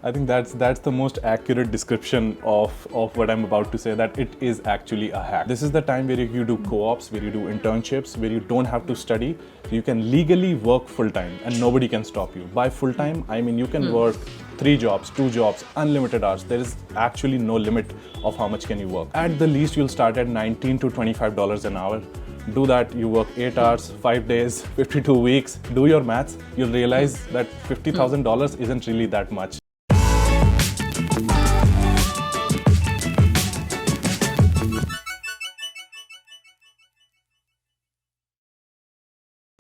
I think that's the most accurate description of what I'm about to say, that it is actually a hack. This is the time where you do co-ops, where you do internships, where you don't have to study. So you can legally work full-time and nobody can stop you. By full-time, I mean you can work 3 jobs, 2 jobs, unlimited hours. There is actually no limit of how much can you work. At the least, you'll start at $19 to $25 an hour. Do that, you work 8 hours, 5 days, 52 weeks, do your maths, you'll realize that $50,000 isn't really that much.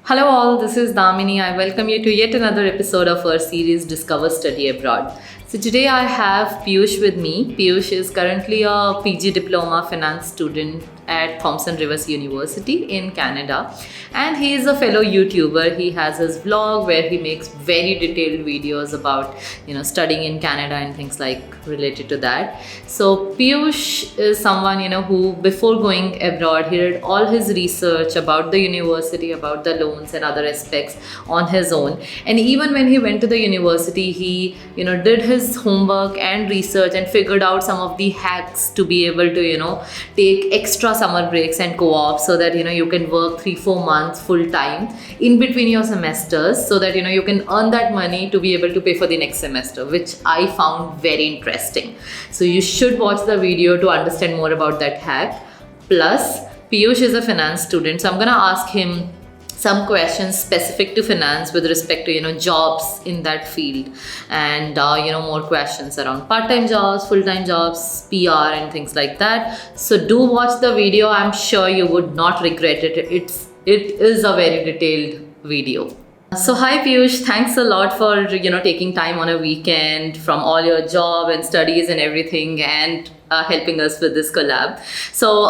Hello all, this is Damini. I welcome you to yet another episode of our series Discover Study Abroad. So today I have Piyush with me. Piyush is currently a PG Diploma finance student at Thompson Rivers University in Canada, and he is a fellow YouTuber. He has his vlog where he makes very detailed videos about studying in Canada and things like related to that. So Piyush is someone who before going abroad he did all his research about the university, about the loans and other aspects on his own, and even when he went to the university he did his homework and research and figured out some of the hacks to be able to take extra summer breaks and co-ops so that you can work 3-4 months full time in between your semesters, so that you can earn that money to be able to pay for the next semester, which I found very interesting. So you should watch the video to understand more about that hack. Plus Piyush is a finance student, so I'm gonna ask him some questions specific to finance with respect to jobs in that field, and more questions around part-time jobs, full-time jobs, PR and things like that. So do watch the video. I'm sure you would not regret it. It is a very detailed video. So hi Piyush, thanks a lot for taking time on a weekend from all your job and studies and everything, and helping us with this collab. So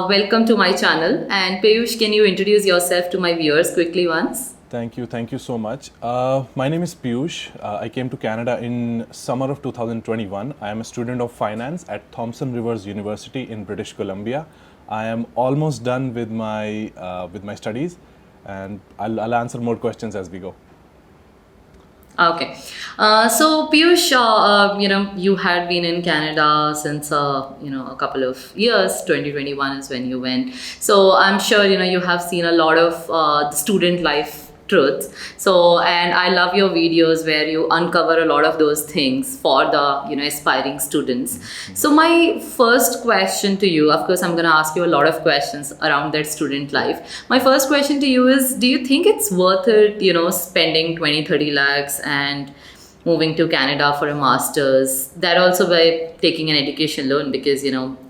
welcome to my channel. And Piyush, can you introduce yourself to my viewers quickly once? Thank you so much. My name is Piyush. I came to Canada in summer of 2021. I am a student of finance at Thompson Rivers University in British Columbia. I am almost done with my studies, and I'll answer more questions as we go. Okay. So Piyush, you had been in Canada since a couple of years. 2021 is when you went. So I'm sure you have seen a lot of the student life truths. So, and I love your videos where you uncover a lot of those things for the aspiring students. So my first question to you, of course I'm going to ask you a lot of questions around that student life. My first question to you is, do you think it's worth it spending 20-30 lakhs and moving to Canada for a master's, that also by taking an education loan, because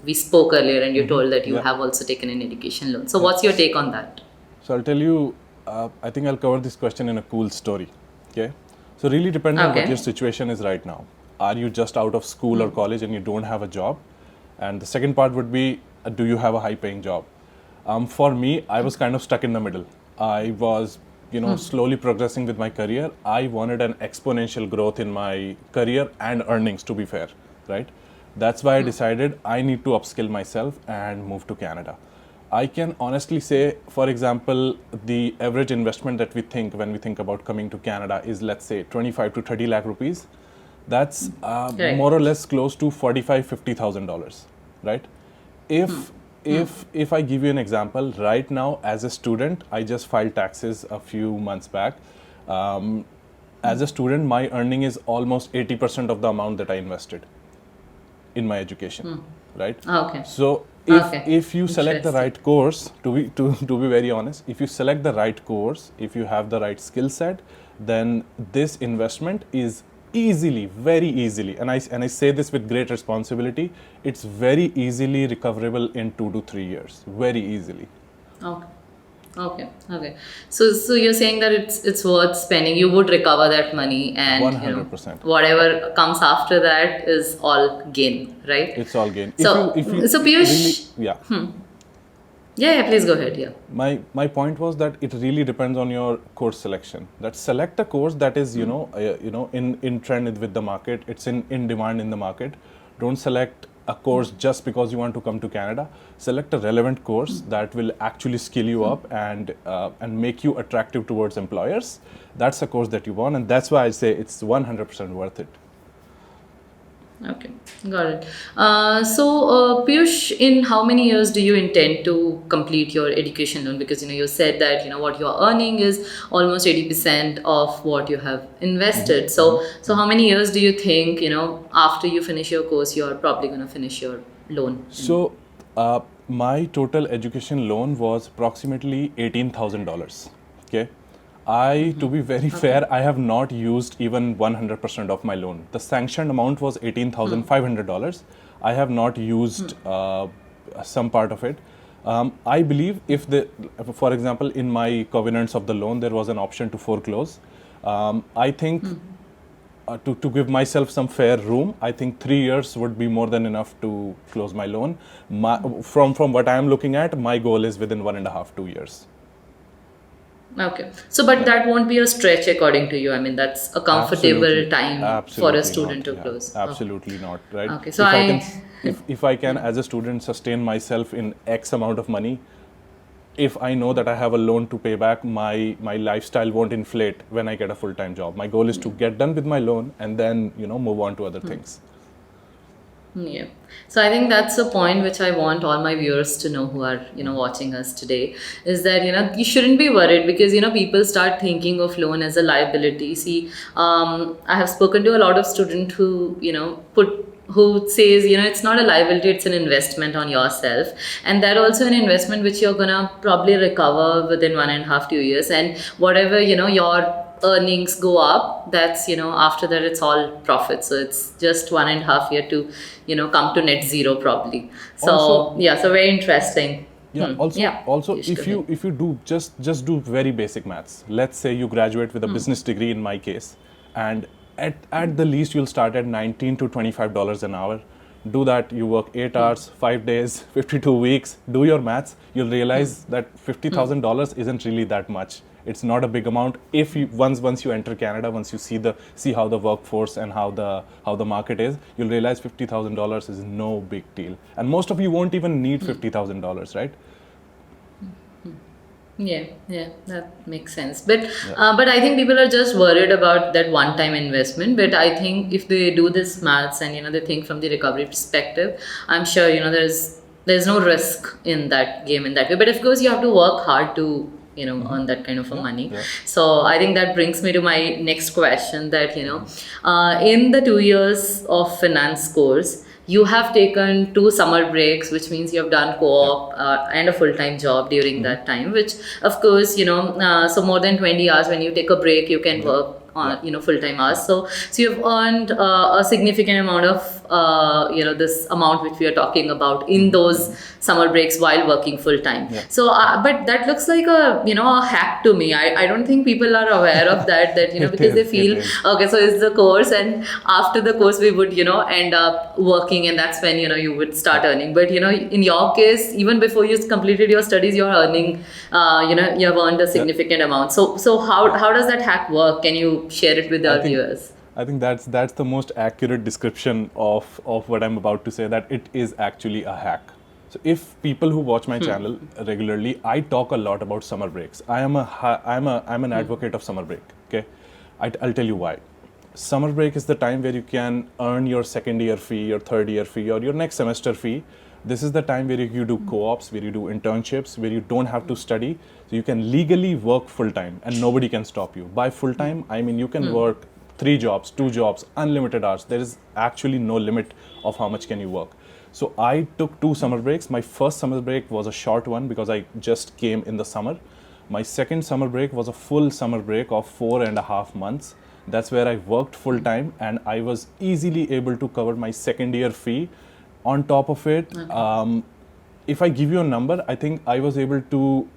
we spoke earlier and you told that you have also taken an education loan. So what's your take on that? So I'll tell you, I think I'll cover this question in a cool story. Okay, so really depends on what your situation is right now. Are you just out of school or college and you don't have a job? And the second part would be, do you have a high paying job? For me, I was kind of stuck in the middle. I was slowly progressing with my career. I wanted an exponential growth in my career and earnings, to be fair, right? That's why I decided I need to upskill myself and move to Canada. I can honestly say, for example, the average investment that we think when we think about coming to Canada is, let's say, 25 to 30 lakh rupees. That's more or less close to $45,000-$50,000, right? If I give you an example, right now as a student, I just filed taxes a few months back. As a student, my earning is almost 80% of the amount that I invested in my education, right? Okay. So if you select the right course, to be very honest, if you select the right course, if you have the right skill set, then this investment is very easily, and I say this with great responsibility, it's very easily recoverable in 2 to 3 years, very easily. Okay. So you're saying that it's worth spending. You would recover that money, and 100%. Whatever comes after that is all gain, right? It's all gain. So Piyush, really, yeah, please go ahead. Yeah. My point was that it really depends on your course selection. That select a course that is in trend with the market. It's in demand in the market. Don't select a course just because you want to come to Canada. Select a relevant course that will actually skill you up and make you attractive towards employers. That's a course that you want, and that's why I say it's 100% worth it. Okay, got it. Piyush, in how many years do you intend to complete your education loan? Because you said that what you're earning is almost 80% of what you have invested. So how many years do you think after you finish your course you're probably going to finish your loan? So, my total education loan was approximately $18,000. Okay. To be very fair, I have not used even 100% of my loan. The sanctioned amount was $18,500. I have not used some part of it. I believe for example, in my covenants of the loan, there was an option to foreclose. I think to give myself some fair room, I think 3 years would be more than enough to close my loan. From what I am looking at, my goal is within 1.5, 2 years. Okay. So, but that won't be a stretch according to you. I mean, that's a comfortable time for a student to close. Absolutely not, right? Okay. So if I can as a student sustain myself in X amount of money, if I know that I have a loan to pay back, my lifestyle won't inflate when I get a full-time job. My goal is to get done with my loan and then move on to other things. Yeah. So I think that's a point which I want all my viewers to know who are, watching us today, is that, you shouldn't be worried because, people start thinking of loan as a liability. See, I have spoken to a lot of students who, who says, it's not a liability, it's an investment on yourself. And that also an investment which you're going to probably recover within 1.5, 2 years. And whatever, your earnings go up, that's after that it's all profit, so it's just 1.5 year to come to net zero probably. So also, so very interesting. Also if you do just do very basic maths, let's say you graduate with a business degree in my case, and at the least you'll start at $19 to $25 an hour. Do that, you work 8 hours, 5 days, 52 weeks, do your maths, you'll realize that $50,000 isn't really that much. It's not a big amount. If you once you enter Canada, once you see how the workforce and how the market is, you'll realize $50,000 is no big deal. And most of you won't even need $50,000, right? Yeah, that makes sense. But I think people are just worried about that one-time investment. But I think if they do this maths and they think from the recovery perspective, I'm sure there's no risk in that game in that way. But of course, you have to work hard to earn that kind of a money. Yeah. So I think that brings me to my next question that, in the 2 years of finance course, you have taken 2 summer breaks, which means you have done co-op and a full-time job during that time, which of course, so more than 20 hours, when you take a break, you can work on, full-time hours. So you've earned a significant amount of, this amount which we are talking about in those summer breaks while working full-time. Yeah. So, but that looks like a hack to me. I don't think people are aware of that because they feel, okay, so it's the course and after the course we would, end up working and that's when, you would start earning. But, in your case, even before you completed your studies, you're earning, you have earned a significant amount. So how does that hack work? Can you share it with our viewers? I think that's the most accurate description of what I'm about to say, that it is actually a hack. So if people who watch my channel regularly, I talk a lot about summer breaks. I'm an advocate of summer break. Okay, I'll tell you why. Summer break is the time where you can earn your second year fee, your third year fee, or your next semester fee. This is the time where you do co-ops, where you do internships, where you don't have to study. So you can legally work full-time and nobody can stop you. By full-time, I mean you can work 3 jobs, 2 jobs, unlimited hours. There is actually no limit of how much can you work. So I took 2 summer breaks. My first summer break was a short one because I just came in the summer. My second summer break was a full summer break of 4.5 months. That's where I worked full-time and I was easily able to cover my second year fee. On top of it, if I give you a number, I think I was able to,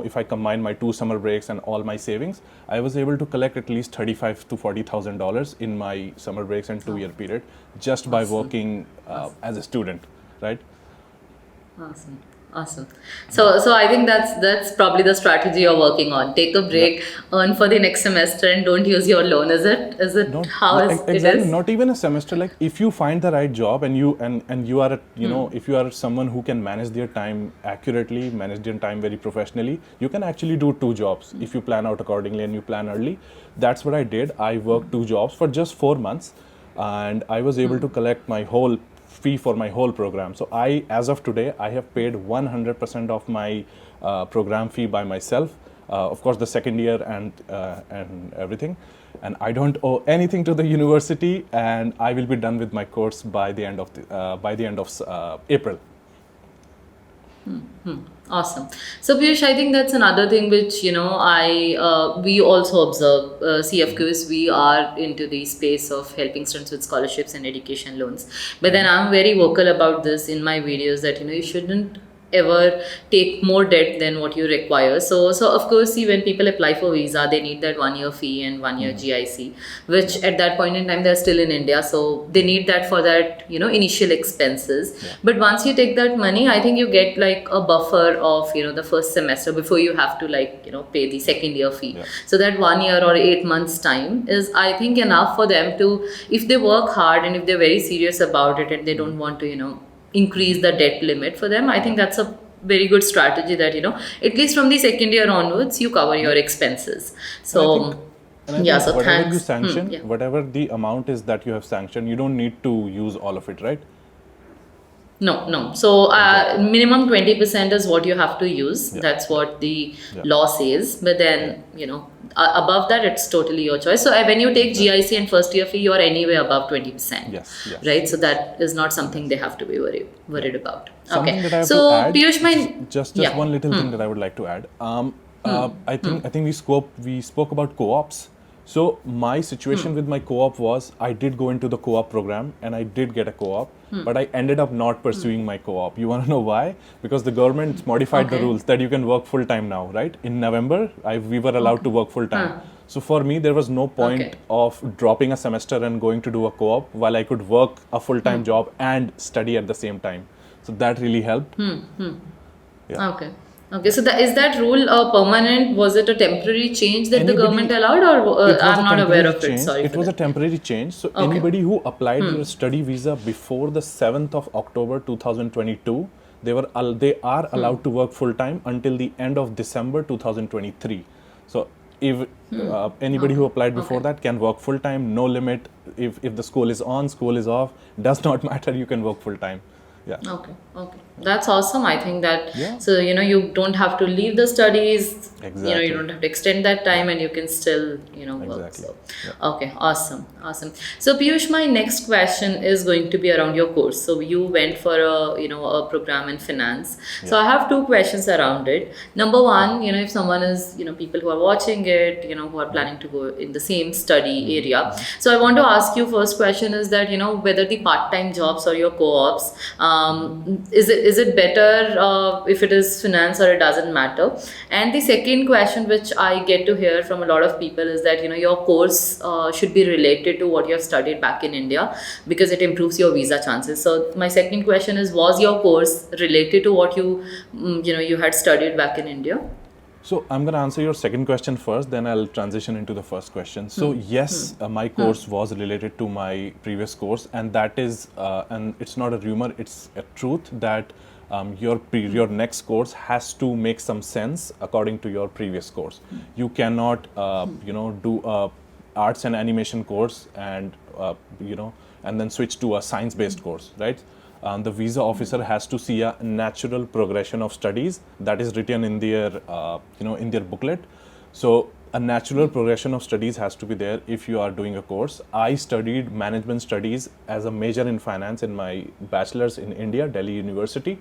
if I combine my 2 summer breaks and all my savings, I was able to collect at least $35,000 to $40,000 in my summer breaks and 2 year period just by working as a student, right? Awesome. So I think that's probably the strategy you're working on. Take a break, earn for the next semester, and don't use your loan. Is it exactly. It is? Not even a semester. Like if you find the right job and you are if you are someone who can manage their time accurately, manage their time very professionally, you can actually do 2 jobs if you plan out accordingly and you plan early. That's what I did. I worked 2 jobs for just 4 months. and I was able to collect my whole fee for my whole program. So as of today, I have paid 100% of my program fee by myself. Of course, the second year and everything, and I don't owe anything to the university, and I will be done with my course by the end of April. Awesome. So Piyush, I think that's another thing which we also observe. CFQs, we are into the space of helping students with scholarships and education loans. But then I'm very vocal about this in my videos that you shouldn't ever take more debt than what you require. So of course, see, when people apply for visa, they need that 1 year fee and 1 year GIC, which at that point in time they're still in India, so they need that for that initial expenses. Yeah. But once you take that money, I think you get like a buffer of the first semester before you have to pay the second year fee. Yeah. So that 1 year or 8 months time is, I think, enough for them to, if they work hard and if they're very serious about it and they don't want to increase the debt limit for them, I think that's a very good strategy that at least from the second year onwards you cover your expenses. So and I think whatever thanks. you sanction, whatever the amount is that you have sanctioned, you don't need to use all of it, right? No. So minimum 20% is what you have to use. Yeah. That's what the law says. But then above that, it's totally your choice. So when you take GIC and first year fee, you're anyway above 20%. Yes. Right. So that is not something they have to be worried about. Something that I have so to add, Piyush, just one little thing that I would like to add. I think we spoke about co-ops. So my situation with my co-op was, I did go into the co-op program and I did get a co-op, but I ended up not pursuing my co-op. You want to know why? Because the government modified the rules that you can work full time now, right? In November, we were allowed to work full time. So for me, there was no point of dropping a semester and going to do a co-op while I could work a full time job and study at the same time. So that really helped. Yeah. Okay, so is that rule permanent? Was it a temporary change that the government allowed, or I'm not aware of it? Sorry. It was a temporary change. So anybody who applied for a study visa before the 7th of October 2022, they are allowed to work full time until the end of December 2023. So if anybody who applied before that can work full time, no limit. If the school is on, school is off, does not matter. You can work full time. Yeah. Okay. That's awesome. I think that, so, you don't have to leave the studies, Exactly. You don't have to extend that time and you can still, work. Exactly. So, okay, awesome. So Piyush, my next question is going to be around your course. So you went for a program in finance. So I have two questions around it. Number one, if someone is, people who are watching it, who are planning to go in the same study area. So I want to ask you, first question is that, whether the part-time jobs or your co-ops, is it better if it is finance or it doesn't matter? And the second question which I get to hear from a lot of people is that your course should be related to what you have studied back in India because it improves your visa chances. So my second question is, was your course related to what you had studied back in India? So I'm going to answer your second question first, then I'll transition into the first question. So yes, my course was related to my previous course, and that is, and it's not a rumor, it's a truth that your next course has to make some sense according to your previous course. You cannot, do a arts and animation course and and then switch to a science-based course, right? The visa officer has to see a natural progression of studies that is written in their in their booklet. So a natural progression of studies has to be there if you are doing a course. I studied management studies as a major in finance in my bachelor's in India, Delhi University.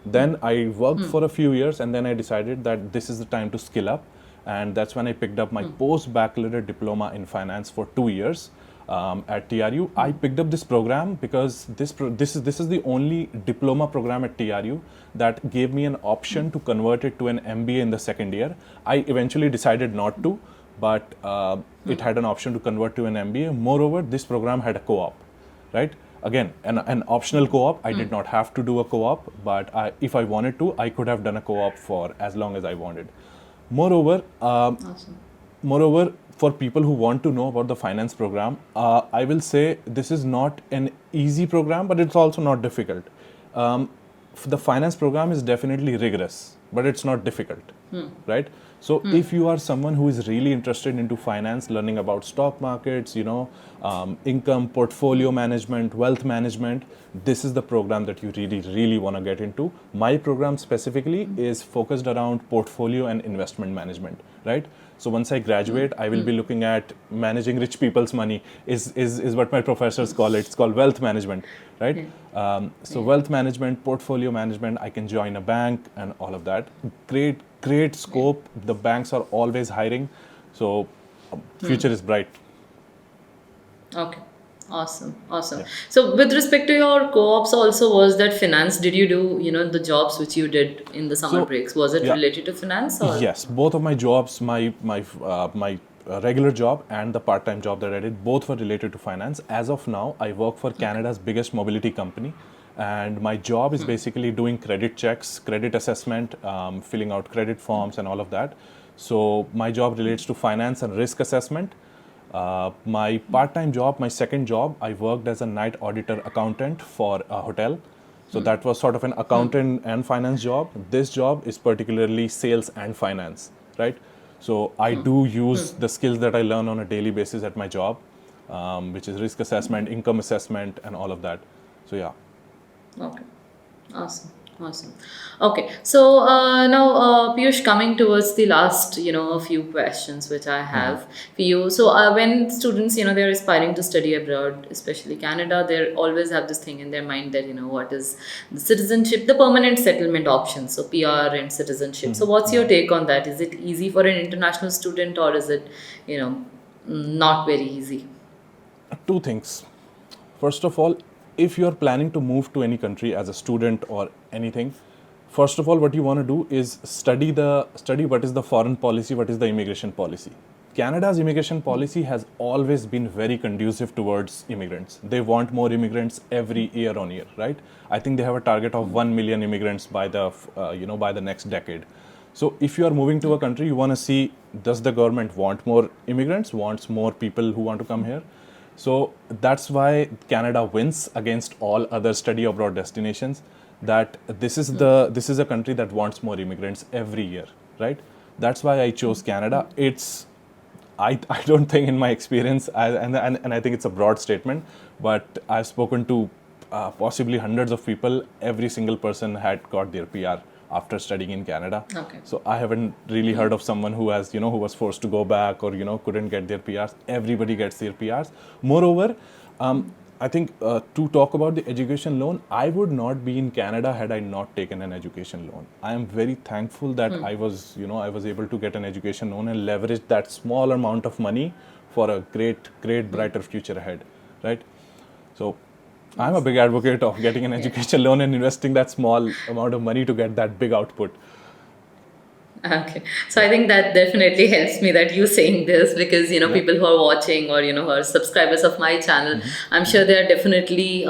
Then I worked for a few years and then I decided that this is the time to skill up, and that's when I picked up my post-baccalaureate diploma in finance for 2 years. At TRU, I picked up this program because this is the only diploma program at TRU that gave me an option to convert it to an MBA in the second year. I eventually decided not to, but it had an option to convert to an MBA. Moreover, this program had a co-op, right? Again, an optional co-op. I did not have to do a co-op, but if I wanted to, I could have done a co-op for as long as I wanted. Moreover, for people who want to know about the finance program, I will say this is not an easy program, but it's also not difficult. The finance program is definitely rigorous, but it's not difficult, right? So if you are someone who is really interested into finance, learning about stock markets, income, portfolio management, wealth management, this is the program that you really, really want to get into. My program specifically is focused around portfolio and investment management, right? So once I graduate, I will be looking at managing rich people's money is what my professors call it. It's called wealth management, right? So wealth management, portfolio management, I can join a bank and all of that. Great scope. The banks are always hiring. So future is bright. Okay. Awesome. So with respect to your co-ops also, was that finance? Did you do, the jobs which you did in the summer breaks? Was it related to finance or? Yes, both of my jobs, my regular job and the part-time job that I did, both were related to finance. As of now, I work for Canada's biggest mobility company, and my job is basically doing credit checks, credit assessment, filling out credit forms and all of that. So my job relates to finance and risk assessment. My part-time job, my second job, I worked as a night auditor accountant for a hotel. So that was sort of an accountant and finance job. This job is particularly sales and finance, right? So I do use the skills that I learn on a daily basis at my job, which is risk assessment, income assessment, and all of that. So yeah. Okay. Awesome. Okay. So now, Piyush, coming towards the last, a few questions which I have for you. So when students, they're aspiring to study abroad, especially Canada, they always have this thing in their mind that, what is the citizenship, the permanent settlement option, so PR and citizenship. So what's your take on that? Is it easy for an international student, or is it, not very easy? Two things. First of all, if you're planning to move to any country as a student or anything, first of all, what you want to do is study what is the foreign policy, what is the immigration policy. Canada's immigration policy has always been very conducive towards immigrants. They want more immigrants every year on year, right? I think they have a target of 1 million immigrants by the next decade. So if you are moving to a country, you want to see, does the government want more immigrants, wants more people who want to come here? So that's why Canada wins against all other study abroad destinations, that this is a country that wants more immigrants every year, right? That's why I chose Canada. I don't think, in my experience, and I think it's a broad statement, but I've spoken to possibly hundreds of people. Every single person had got their PR after studying in Canada. Okay. So I haven't really heard of someone who has, who was forced to go back or, couldn't get their PRs. Everybody gets their PRs. Moreover, I think to talk about the education loan, I would not be in Canada had I not taken an education loan. I am very thankful that I was able to get an education loan and leverage that small amount of money for a great, brighter future ahead, right? So I'm a big advocate of getting an education loan and investing that small amount of money to get that big output. Okay. So I think that definitely helps me that you saying this, because, people who are watching or, who are subscribers of my channel, I'm sure they are definitely,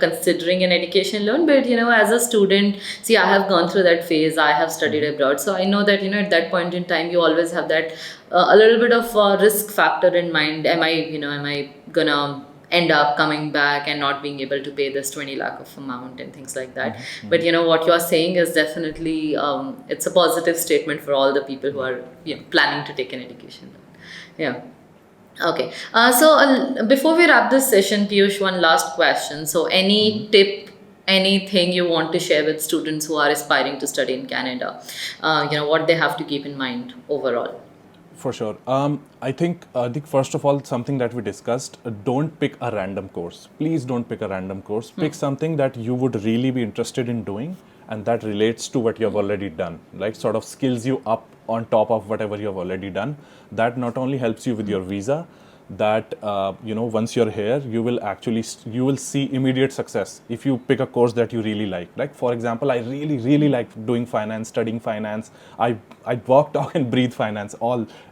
considering an education loan. But, as a student, see, I have gone through that phase. I have studied abroad. So I know that, at that point in time, you always have that a little bit of risk factor in mind. Am I gonna end up coming back and not being able to pay this 20 lakh of amount and things like that. But what you are saying is definitely it's a positive statement for all the people who are planning to take an education loan. Yeah. Okay. So before we wrap this session, Piyush, one last question. So any tip, anything you want to share with students who are aspiring to study in Canada, what they have to keep in mind overall? For sure. I think first of all, something that we discussed, don't pick a random course. Please don't pick a random course. Pick something that you would really be interested in doing and that relates to what you have already done, right? Sort of skills you up on top of whatever you have already done. That not only helps you with your visa, that once you're here, you will see immediate success if you pick a course that you really like. Like, for example, I really like doing finance, studying finance. I walk, talk, and breathe finance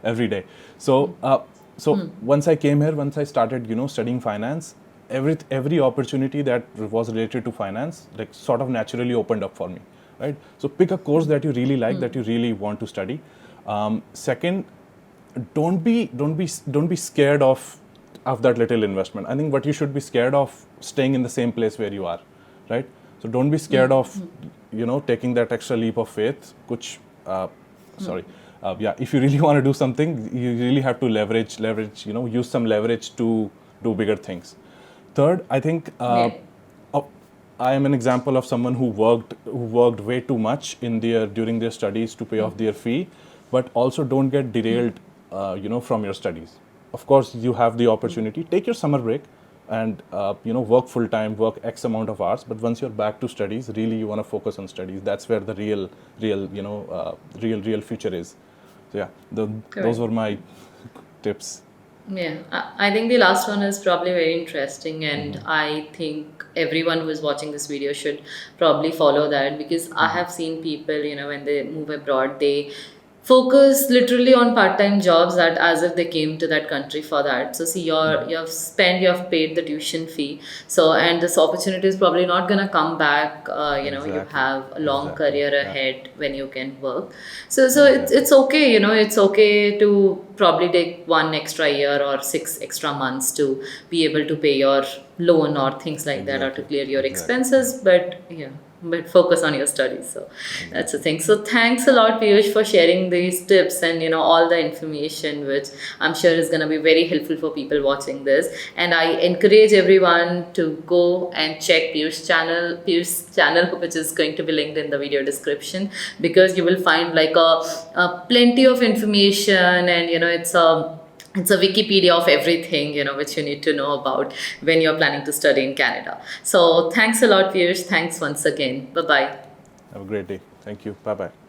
every day. So once I came here, once I started studying finance, every opportunity that was related to finance like sort of naturally opened up for me, right? So pick a course that you really like, that you really want to study. Second, don't be scared of that little investment. I think what you should be scared of staying in the same place where you are, right? So don't be scared of taking that extra leap of faith. yeah, if you really want to do something, you really have to leverage, use some leverage to do bigger things. Third, I think uh, I am an example of someone who worked way too much in during their studies to pay off their fee, but also don't get derailed, from your studies. Of course, you have the opportunity. Take your summer break, and work full time, work X amount of hours. But once you're back to studies, really you want to focus on studies. That's where the real future is. So yeah, those were my tips. Yeah, I think the last one is probably very interesting, and I think everyone who is watching this video should probably follow that, because I have seen people, when they move abroad, they focus literally on part-time jobs, that as if they came to that country for that. So see, you have paid the tuition fee, so, and this opportunity is probably not going to come back. You Exactly. have a long Exactly. career Yeah. ahead when you can work. So it's okay, it's okay to probably take 1 extra year or 6 extra months to be able to pay your loan or things like that, or to Exactly. clear your Exactly. expenses. But yeah, but focus on your studies. So that's the thing. So thanks a lot, Piyush, for sharing these tips and all the information, which I'm sure is going to be very helpful for people watching this. And I encourage everyone to go and check Piyush's channel, which is going to be linked in the video description, because you will find like a plenty of information, and it's a Wikipedia of everything, which you need to know about when you're planning to study in Canada. So thanks a lot, Piyush. Thanks once again. Bye bye. Have a great day. Thank you. Bye bye.